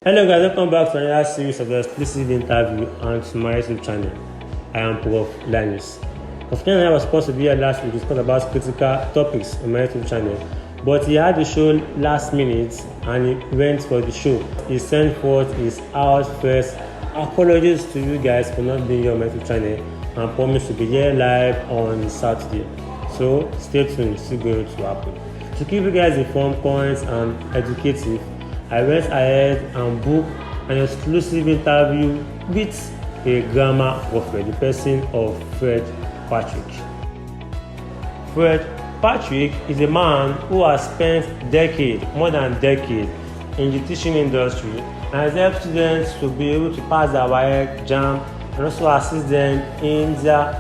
Hello guys, welcome back to another series of the exclusive interview on my YouTube channel. I am Prof. Linus. Prof. I was supposed to be here last week to talk about critical topics on my YouTube channel, but he had the show last minute and he went for the show. He sent forth his outburst apologies to you guys for not being here on my YouTube channel and promised to be here live on Saturday. So stay tuned, it's still going to happen. To keep you guys informed, current and educative, I went ahead and booked an exclusive interview with a grammar prophet, the person of Fred Patrick. Fred Patrick is a man who has spent more than a decade in the teaching industry and has helped students to be able to pass their WAEC, JAM, and also assist them in their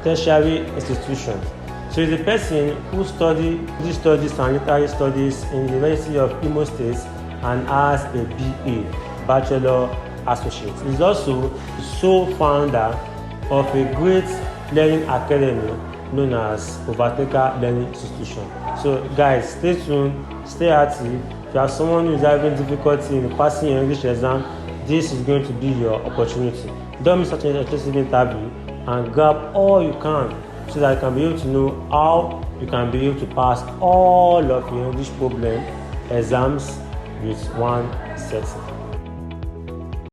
tertiary institutions. So he's a person who studied and literary studies in the University of Imo State and has a BA, Bachelor Associate. He's also the sole founder of a great learning academy known as Overtakers Learning Institution. So guys, stay tuned, stay active. If you have someone who is having difficulty in passing your English exam, this is going to be your opportunity. Don't miss such an interesting interview and grab all you can so that you can be able to know how you can be able to pass all of your English problem exams with one setting.